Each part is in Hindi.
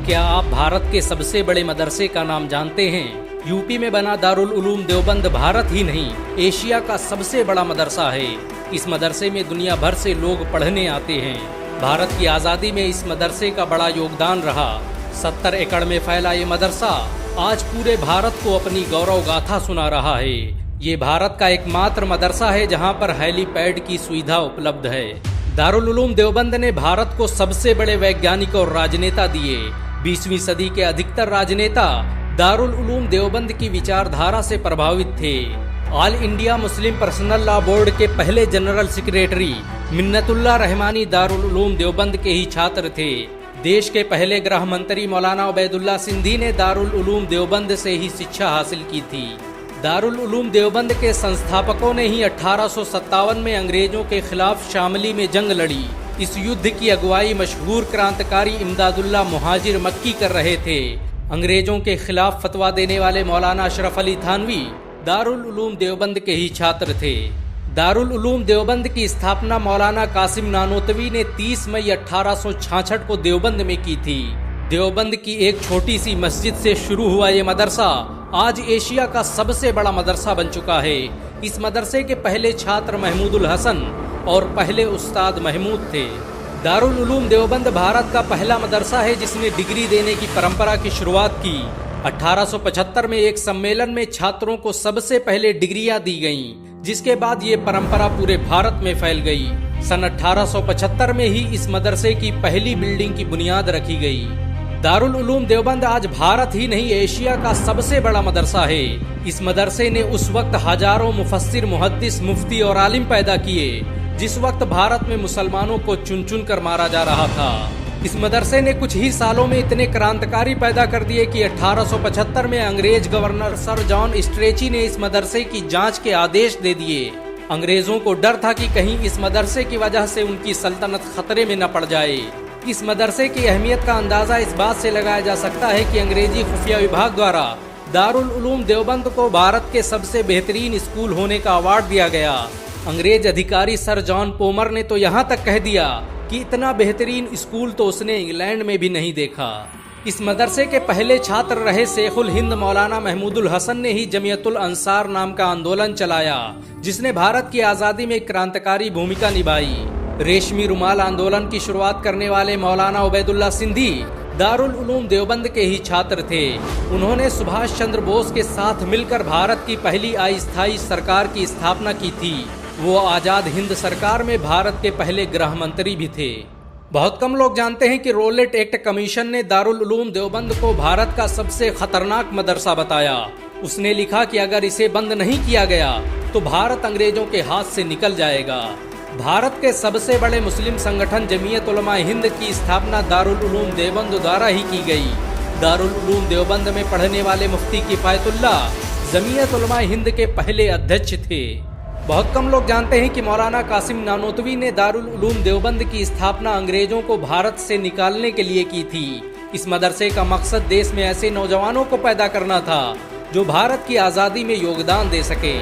क्या आप भारत के सबसे बड़े मदरसे का नाम जानते हैं? यूपी में बना दारुल उलूम देवबंद भारत ही नहीं, एशिया का सबसे बड़ा मदरसा है। इस मदरसे में दुनिया भर से लोग पढ़ने आते हैं। भारत की आज़ादी में इस मदरसे का बड़ा योगदान रहा। 70 एकड़ में फैला ये मदरसा आज पूरे भारत को अपनी गौरव गाथा सुना रहा है। ये भारत का एकमात्र मदरसा है जहाँ पर हेलीपैड की सुविधा उपलब्ध है। दारुल उलूम देवबंद ने भारत को सबसे बड़े वैज्ञानिक और राजनेता दिए। 20वीं सदी के अधिकतर राजनेता दारुल उलूम देवबंद की विचारधारा से प्रभावित थे। All India Muslim personal law board के पहले जनरल सेक्रेटरी मिन्नतुल्लाह रहमानी दारुल उलूम देवबंद के ही छात्र थे। देश के पहले गृह मंत्री मौलाना उबैदुल्ला सिंधी ने दारुल उलूम देवबंद से ही शिक्षा हासिल की थी। दारुल उलूम देवबंद के संस्थापकों ने ही 1857 में अंग्रेजों के खिलाफ शामली में जंग लड़ी। इस युद्ध की अगुवाई मशहूर क्रांतिकारी इमदादुल्लाह मुहाजिर मक्की कर रहे थे। अंग्रेजों के खिलाफ फतवा देने वाले मौलाना अशरफ अली थानवी दारुल उलूम देवबंद के ही छात्र थे। दारुल उलूम देवबंद की स्थापना मौलाना कासिम नानोतवी ने 30 मई 1866 को देवबंद में की थी। देवबंद की एक छोटी सी मस्जिद से शुरू हुआ ये मदरसा आज एशिया का सबसे बड़ा मदरसा बन चुका है। इस मदरसे के पहले छात्र महमूदुल हसन और पहले उस्ताद महमूद थे। दारुल उलूम देवबंद भारत का पहला मदरसा है जिसने डिग्री देने की परंपरा की शुरुआत की। 1875 में एक सम्मेलन में छात्रों को सबसे पहले डिग्रियां दी गईं, जिसके बाद ये परंपरा पूरे भारत में फैल गई। सन 1875 में ही इस मदरसे की पहली बिल्डिंग की बुनियाद रखी गई। दारुल उलूम देवबंद आज भारत ही नहीं एशिया का सबसे बड़ा मदरसा है। इस मदरसे ने उस वक्त हजारों मुफस्सिर, मुहद्दिस, मुफ्ती और आलिम पैदा किए जिस वक्त भारत में मुसलमानों को चुन चुन कर मारा जा रहा था। इस मदरसे ने कुछ ही सालों में इतने क्रांतिकारी पैदा कर दिए कि 1875 में अंग्रेज गवर्नर सर जॉन स्ट्रेची ने इस मदरसे की जांच के आदेश दे दिए। अंग्रेजों को डर था कि कहीं इस मदरसे की वजह से उनकी सल्तनत खतरे में न पड़ जाए। इस मदरसे की अहमियत का अंदाजा इस बात से लगाया जा सकता है कि अंग्रेजी खुफिया विभाग द्वारा दारुल उलूम देवबंद को भारत के सबसे बेहतरीन स्कूल होने का अवार्ड दिया गया। अंग्रेज अधिकारी सर जॉन पोमर ने तो यहाँ तक कह दिया कि इतना बेहतरीन स्कूल तो उसने इंग्लैंड में भी नहीं देखा। इस मदरसे के पहले छात्र रहे शेखुल हिंद मौलाना महमूदुल हसन ने ही जमियतुल अंसार नाम का आंदोलन चलाया, जिसने भारत की आज़ादी में क्रांतिकारी भूमिका निभाई। रेशमी रुमाल आंदोलन की शुरुआत करने वाले मौलाना उबैदुल्ला सिंधी दारुल उलूम देवबंद के ही छात्र थे। उन्होंने सुभाष चंद्र बोस के साथ मिलकर भारत की पहली अस्थायी सरकार की स्थापना की थी। वो आजाद हिंद सरकार में भारत के पहले गृह मंत्री भी थे। बहुत कम लोग जानते हैं कि रोलेट एक्ट कमीशन ने दारुल उलूम देवबंद को भारत का सबसे खतरनाक मदरसा बताया। उसने लिखा कि अगर इसे बंद नहीं किया गया तो भारत अंग्रेजों के हाथ से निकल जाएगा। भारत के सबसे बड़े मुस्लिम संगठन जमीयत उलमा हिंद की स्थापना दारुल उलूम देवबंद द्वारा ही की गई। दारुल उलूम देवबंद में पढ़ने वाले मुफ्ती किफायतुल्लाह जमीयत उलमा हिंद के पहले अध्यक्ष थे। बहुत कम लोग जानते हैं कि मौलाना कासिम नानोतवी ने दारुल उलूम देवबंद की स्थापना अंग्रेजों को भारत से निकालने के लिए की थी। इस मदरसे का मकसद देश में ऐसे नौजवानों को पैदा करना था जो भारत की आज़ादी में योगदान दे सके।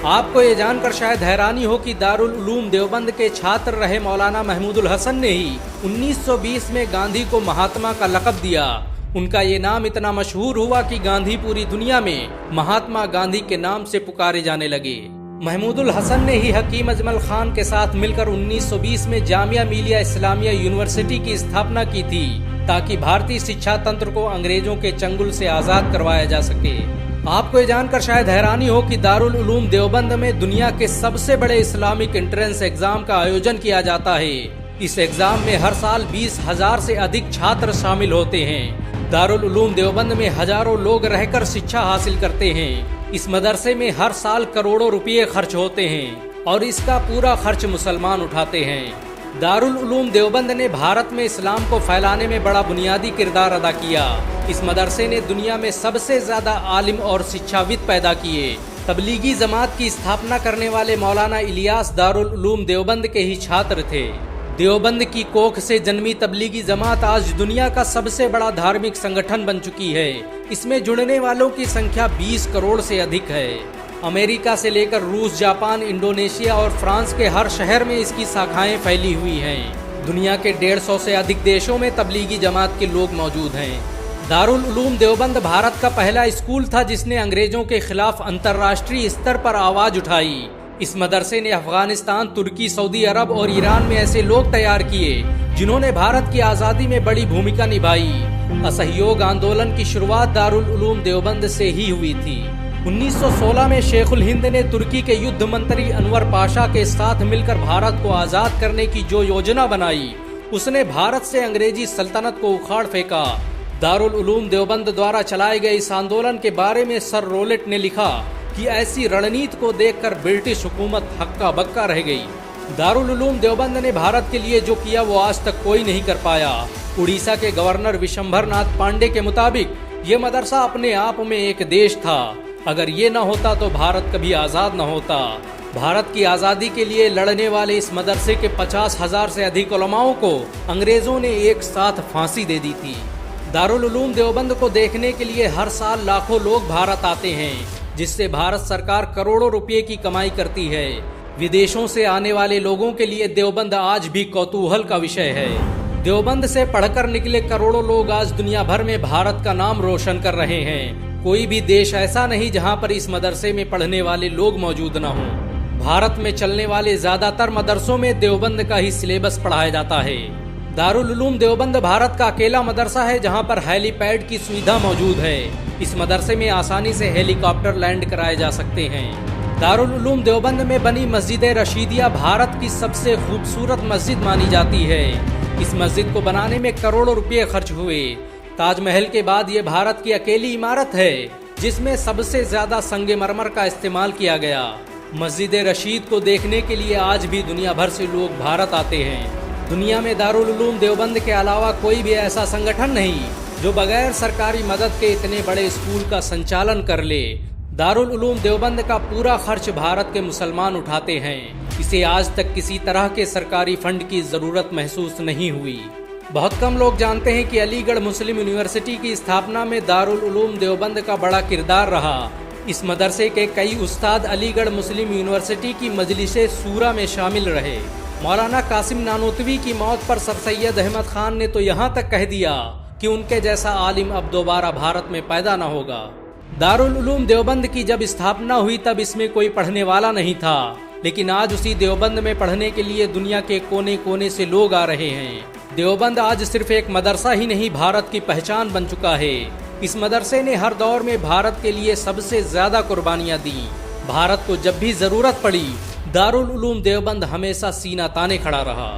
आपको ये जानकर शायद हैरानी हो कि दारुल उलूम देवबंद के छात्र रहे मौलाना महमूदुल हसन ने ही 1920 में गांधी को महात्मा का लक़ब दिया। उनका ये नाम इतना मशहूर हुआ कि गांधी पूरी दुनिया में महात्मा गांधी के नाम से पुकारे जाने लगे। महमूदुल हसन ने ही हकीम अजमल खान के साथ मिलकर 1920 में जामिया मिलिया इस्लामिया यूनिवर्सिटी की स्थापना की थी ताकि भारतीय शिक्षा तंत्र को अंग्रेजों के चंगुल से आज़ाद करवाया जा सके। आपको ये जानकर शायद हैरानी हो कि दारुल उलूम देवबंद में दुनिया के सबसे बड़े इस्लामिक एंट्रेंस एग्जाम का आयोजन किया जाता है। इस एग्जाम में हर साल 20,000 से अधिक छात्र शामिल होते हैं। दारुल उलूम देवबंद में हजारों लोग रहकर शिक्षा हासिल करते हैं। इस मदरसे में हर साल करोड़ों रुपये खर्च होते हैं और इसका पूरा खर्च मुसलमान उठाते हैं। दारुल उलूम देवबंद ने भारत में इस्लाम को फैलाने में बड़ा बुनियादी किरदार अदा किया। इस मदरसे ने दुनिया में सबसे ज्यादा आलिम और शिक्षाविद पैदा किए। तबलीगी जमात की स्थापना करने वाले मौलाना इलियास दारुल उलूम देवबंद के ही छात्र थे। देवबंद की कोख से जन्मी तबलीगी जमात आज दुनिया का सबसे बड़ा धार्मिक संगठन बन चुकी है। इसमें जुड़ने वालों की संख्या 20 करोड़ से अधिक है। अमेरिका से लेकर रूस, जापान, इंडोनेशिया और फ्रांस के हर शहर में इसकी शाखाएं फैली हुई हैं। दुनिया के 150 से अधिक देशों में तबलीगी जमात के लोग मौजूद हैं। दारुल उलूम देवबंद भारत का पहला स्कूल था जिसने अंग्रेजों के खिलाफ अंतर्राष्ट्रीय स्तर पर आवाज उठाई। इस मदरसे ने अफगानिस्तान, तुर्की, सऊदी अरब और ईरान में ऐसे लोग तैयार किए जिन्होंने भारत की आज़ादी में बड़ी भूमिका निभाई। असहयोग आंदोलन की शुरुआत दारुल उलूम देवबंद से ही हुई थी। 1916 में शेखुल हिंद ने तुर्की के युद्ध मंत्री अनवर पाशा के साथ मिलकर भारत को आज़ाद करने की जो योजना बनाई, उसने भारत से अंग्रेजी सल्तनत को उखाड़ फेंका। दारुल उलूम देवबंद द्वारा चलाए गए इस आंदोलन के बारे में सर रोलेट ने लिखा कि ऐसी रणनीति को देखकर ब्रिटिश हुकूमत हक्का बक्का रह गई। दारुल उलूम देवबंद ने भारत के लिए जो किया वो आज तक कोई नहीं कर पाया। उड़ीसा के गवर्नर विशंभर नाथ पांडे के मुताबिक ये मदरसा अपने आप में एक देश था। अगर ये न होता तो भारत कभी आज़ाद न होता। भारत की आज़ादी के लिए लड़ने वाले इस मदरसे के 50,000 से अधिक उलमाओं को अंग्रेजों ने एक साथ फांसी दे दी थी। दारुल उलूम देवबंद को देखने के लिए हर साल लाखों लोग भारत आते हैं, जिससे भारत सरकार करोड़ों रुपए की कमाई करती है। विदेशों से आने वाले लोगों के लिए देवबंद आज भी कौतूहल का विषय है। देवबंद से पढ़कर निकले करोड़ों लोग आज दुनिया भर में भारत का नाम रोशन कर रहे हैं। कोई भी देश ऐसा नहीं जहां पर इस मदरसे में पढ़ने वाले लोग मौजूद न हों। भारत में चलने वाले ज्यादातर मदरसों में देवबंद का ही सिलेबस पढ़ाया जाता है। दारुल उलूम देवबंद भारत का अकेला मदरसा है जहां पर हेलीपैड की सुविधा मौजूद है। इस मदरसे में आसानी से हेलीकॉप्टर लैंड कराए जा सकते हैं। दारुल उलूम देवबंद में बनी मस्जिद रशीदिया भारत की सबसे खूबसूरत मस्जिद मानी जाती है। इस मस्जिद को बनाने में करोड़ों रुपये खर्च हुए। ताजमहल के बाद ये भारत की अकेली इमारत है जिसमें सबसे ज्यादा संगमरमर का इस्तेमाल किया गया। मस्जिद रशीद को देखने के लिए आज भी दुनिया भर से लोग भारत आते हैं। दुनिया में दारुल उलूम देवबंद के अलावा कोई भी ऐसा संगठन नहीं जो बगैर सरकारी मदद के इतने बड़े स्कूल का संचालन कर ले। दारुल उलूम देवबंद का पूरा खर्च भारत के मुसलमान उठाते हैं। इसे आज तक किसी तरह के सरकारी फंड की जरूरत महसूस नहीं हुई। बहुत कम लोग जानते हैं कि अलीगढ़ मुस्लिम यूनिवर्सिटी की स्थापना में दारुल उलूम देवबंद का बड़ा किरदार रहा। इस मदरसे के कई उस्ताद अलीगढ़ मुस्लिम यूनिवर्सिटी की मजलिसे सूरा में शामिल रहे। मौलाना कासिम नानोतवी की मौत पर सर सैयद अहमद खान ने तो यहाँ तक कह दिया कि उनके जैसा आलिम अब दोबारा भारत में पैदा न होगा। दारुल उलूम देवबंद की जब स्थापना हुई तब इसमें कोई पढ़ने वाला नहीं था, लेकिन आज उसी देवबंद में पढ़ने के लिए दुनिया के कोने कोने से लोग आ रहे हैं। देवबंद आज सिर्फ एक मदरसा ही नहीं, भारत की पहचान बन चुका है। इस मदरसे ने हर दौर में भारत के लिए सबसे ज्यादा कुर्बानियां दी। भारत को जब भी जरूरत पड़ी, दारुल उलूम देवबंद हमेशा सीना ताने खड़ा रहा।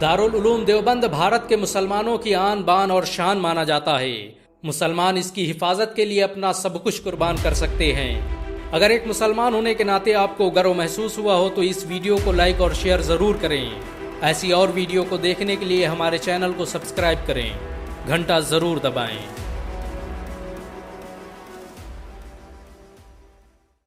दारुल उलूम देवबंद भारत के मुसलमानों की आन बान और शान माना जाता है। मुसलमान इसकी हिफाजत के लिए अपना सब कुछ कुर्बान कर सकते हैं। अगर एक मुसलमान होने के नाते आपको गर्व महसूस हुआ हो तो इस वीडियो को लाइक और शेयर जरूर करें। ऐसी और वीडियो को देखने के लिए हमारे चैनल को सब्सक्राइब करें, घंटा जरूर दबाएं।